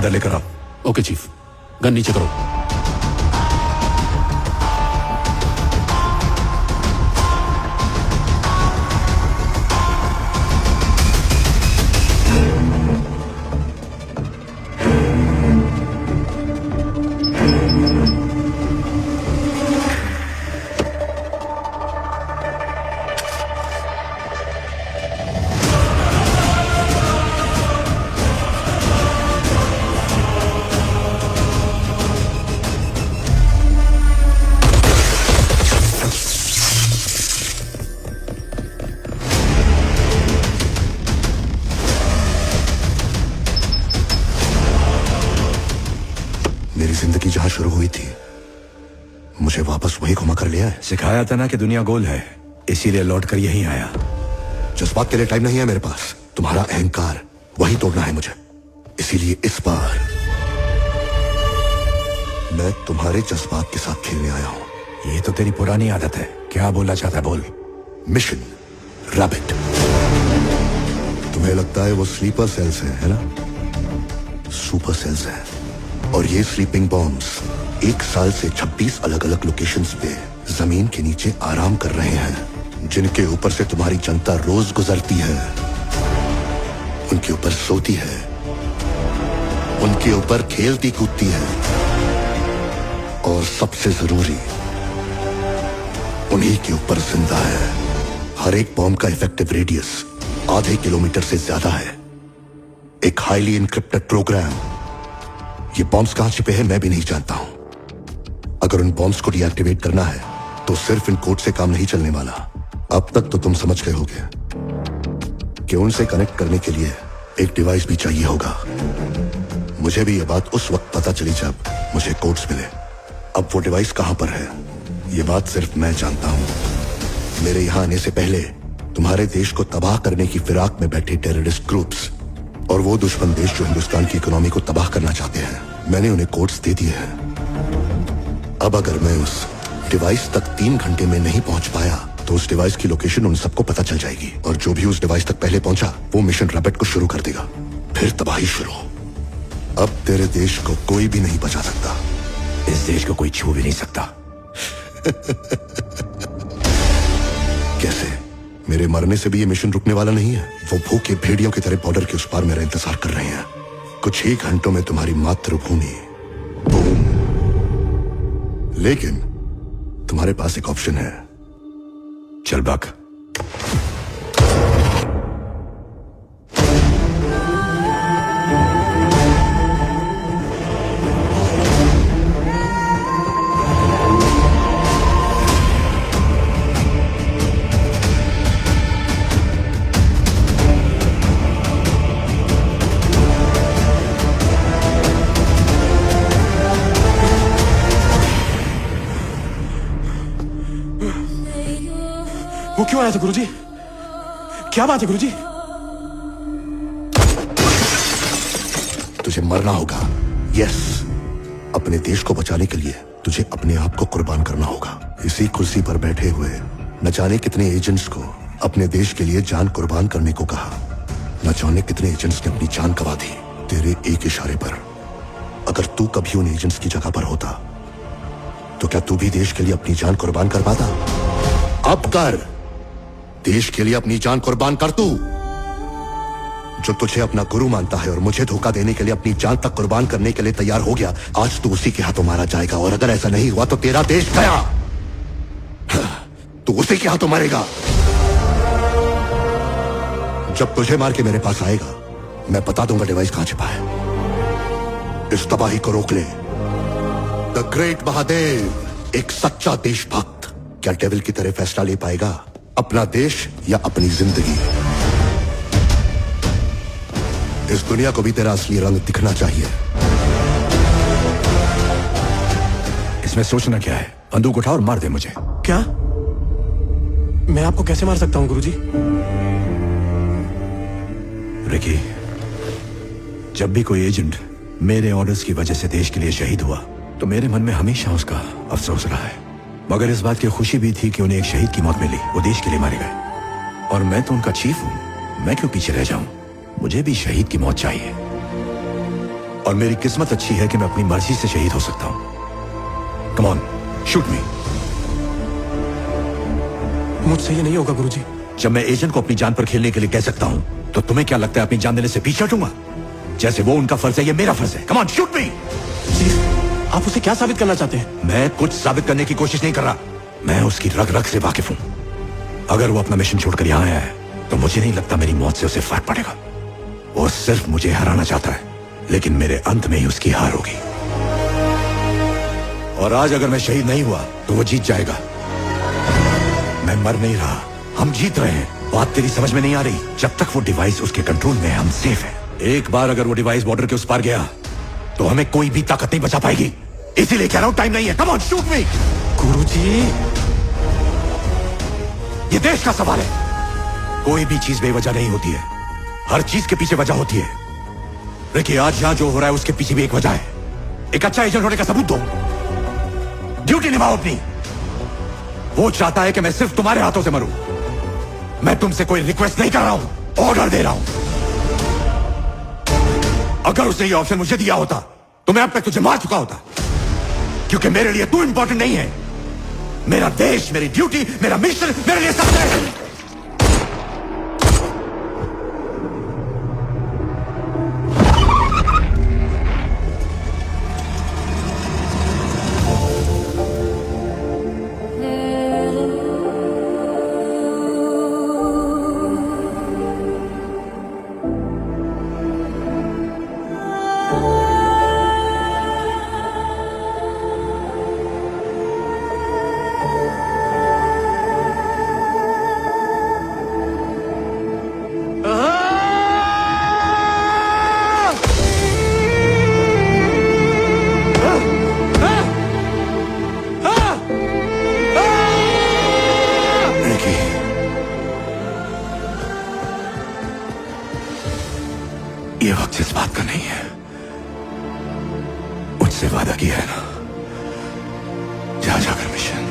अंदर लेकर आओ। ओके चीफ, गन नीचे करो। मेरी जिंदगी जहां शुरू हुई थी मुझे वापस वही घुमा कर लिया है। सिखाया था ना कि दुनिया गोल है, इसीलिए लौट कर यहीं आया। जज्बात के लिए टाइम नहीं है मेरे पास, तुम्हारा अहंकार वही तोड़ना है मुझे। इसीलिए इस बार मैं तुम्हारे जज्बात के साथ खेलने आया हूं। ये तो तेरी पुरानी आदत है। क्या बोलना चाहता है बोल। Mission rabbit. तुम्हें लगता है वो स्लीपर सेल्स है ना? सुपर सेल्स है। और ये स्लीपिंग बॉम्ब्स 1 साल से 26 अलग अलग लोकेशंस पे जमीन के नीचे आराम कर रहे हैं, जिनके ऊपर से तुम्हारी जनता रोज गुजरती है, उनके ऊपर सोती है, उनके ऊपर खेलती कूदती है, और सबसे जरूरी उन्हीं के ऊपर जिंदा है। हर एक बॉम्ब का इफेक्टिव रेडियस आधे किलोमीटर से ज्यादा है। एक हाईली इनक्रिप्टेड प्रोग्राम। ये बॉम्ब्स कहां छिपे हैं मैं भी नहीं जानता हूं। अगर उन बॉम्ब्स को डीएक्टिवेट करना है तो सिर्फ इन कोड से काम नहीं चलने वाला। अब तक तो तुम समझ गए होगे कि उनसे कनेक्ट करने के लिए एक डिवाइस भी चाहिए होगा। मुझे भी ये बात उस वक्त पता चली जब मुझे कोड्स मिले। अब वो डिवाइस कहां पर है ये बात सिर्फ मैं जानता हूं। मेरे यहां आने से पहले तुम्हारे देश को तबाह करने की फिराक में बैठे टेररिस्ट ग्रुप्स और वो दुश्मन देश जो हिंदुस्तान की इकोनॉमी को तबाह करना चाहते हैं, मैंने उन्हें कोड्स दे दिए हैं। अब अगर मैं उस डिवाइस तक 3 घंटे में नहीं पहुंच पाया तो उस डिवाइस की लोकेशन उन सबको पता चल जाएगी, और जो भी उस डिवाइस तक पहले पहुंचा वो मिशन रैबिट को शुरू कर देगा। फिर तबाही शुरू। अब तेरे देश को कोई भी नहीं बचा सकता। इस देश को कोई छू भी नहीं सकता। कैसे? मेरे मरने से भी ये मिशन रुकने वाला नहीं है। वो भूखे भेड़ियों की तरह बॉर्डर के उस पार मेरा इंतजार कर रहे हैं। कुछ ही घंटों में तुम्हारी मातृभूमि बूम। लेकिन तुम्हारे पास एक ऑप्शन है। चल भाग। वो क्यों आया था गुरुजी? क्या बात है गुरुजी? तुझे मरना होगा। यस, अपने देश को बचाने के लिए तुझे अपने आप को कुर्बान करना होगा। इसी कुर्सी पर बैठे हुए न जाने कितने एजेंट्स को अपने देश के लिए जान कुर्बान करने को कहा। न जाने कितने एजेंट्स ने अपनी जान गंवा दी तेरे एक इशारे पर। अगर तू कभी उन एजेंट्स की जगह पर होता तो क्या तू भी देश के लिए अपनी जान कुर्बान कर पाता? अब कर। देश के लिए अपनी जान कुर्बान कर तू। जो तुझे अपना गुरु मानता है और मुझे धोखा देने के लिए अपनी जान तक कुर्बान करने के लिए तैयार हो गया, आज तू उसी के हाथों मारा जाएगा। और अगर ऐसा नहीं हुआ तो तेरा देश गया। तू उसी के हाथों मरेगा। जब तुझे मार के मेरे पास आएगा मैं बता दूंगा डिवाइस कहां छिपा है। इस तबाही को रोक ले। द ग्रेट महादेव, एक सच्चा देशभक्त, क्या डेविल की तरह फैसला ले पाएगा? अपना देश या अपनी जिंदगी? इस दुनिया को भी तेरा असली रंग दिखना चाहिए। इसमें सोचना क्या है? बंदूक उठा और मार दे मुझे। क्या? मैं आपको कैसे मार सकता हूं गुरुजी? रिकी, जब भी कोई एजेंट मेरे ऑर्डर्स की वजह से देश के लिए शहीद हुआ तो मेरे मन में हमेशा उसका अफसोस रहा है। मगर इस बात की खुशी भी थी कि उन्हें एक शहीद की मौत मिली। वो देश के लिए मारे गए और मैं तो उनका चीफ हूं। मैं क्यों पीछे रह जाऊं? मुझे भी शहीद की मौत चाहिए। और मेरी किस्मत अच्छी है कि मैं अपनी मर्जी से शहीद हो सकता हूं। कम ऑन, शूट मी। मुझसे ये नहीं होगा गुरुजी। जब मैं एजेंट को अपनी जान पर खेलने के लिए कह सकता हूं, तो तुम्हें क्या लगता है अपनी जान देने से पीछे हटूंगा? जैसे वो उनका फर्ज है, ये मेरा फर्ज है। कम ऑन, शूट मी। आप उसे क्या साबित करना चाहते हैं? मैं कुछ साबित करने की कोशिश नहीं कर रहा, मैं उसकी रग रग से वाकिफ हूं। अगर वो अपना मिशन छोड़कर यहां आया है, तो मुझे नहीं लगता मेरी मौत से उसे फर्क पड़ेगा। वो सिर्फ मुझे हराना चाहता है, लेकिन मेरे अंत में ही उसकी हार होगी। और आज अगर मैं शहीद नहीं हुआ, तो वो जीत जाएगा। मैं मर नहीं रहा, हम जीत रहे हैं। बात तेरी समझ में नहीं आ रही? जब तक वो डिवाइस उसके कंट्रोल में है, हम सेफ हैं। एक बार अगर वो डिवाइस बॉर्डर के उस पार गया, तो हमें कोई भी ताकत नहीं बचा पाएगी। इसीलिए कह रहा हूं, टाइम नहीं है। कम ऑन, शूट मी। गुरुजी, ये देश का सवाल है। कोई भी चीज बेवजह नहीं होती है, हर चीज के पीछे वजह होती है। देखिए, आज यहां जो हो रहा है, उसके पीछे भी एक वजह है। एक अच्छा एजेंट होने का सबूत दो, ड्यूटी निभाओ अपनी। वो चाहता है कि मैं सिर्फ तुम्हारे हाथों से मरूं। मैं तुमसे कोई रिक्वेस्ट नहीं कर रहा हूं, ऑर्डर दे रहा हूं। अगर उसने ये ऑप्शन मुझे दिया होता, तो मैं अब तक तुझे मार चुका होता। क्योंकि मेरे लिए तू इंपॉर्टेंट नहीं है। मेरा देश, मेरी ड्यूटी, मेरा मिशन मेरे लिए सबसे है। ये वक्त इस बात का नहीं है। मुझसे वादा किया है ना, जा जाकर मिशन।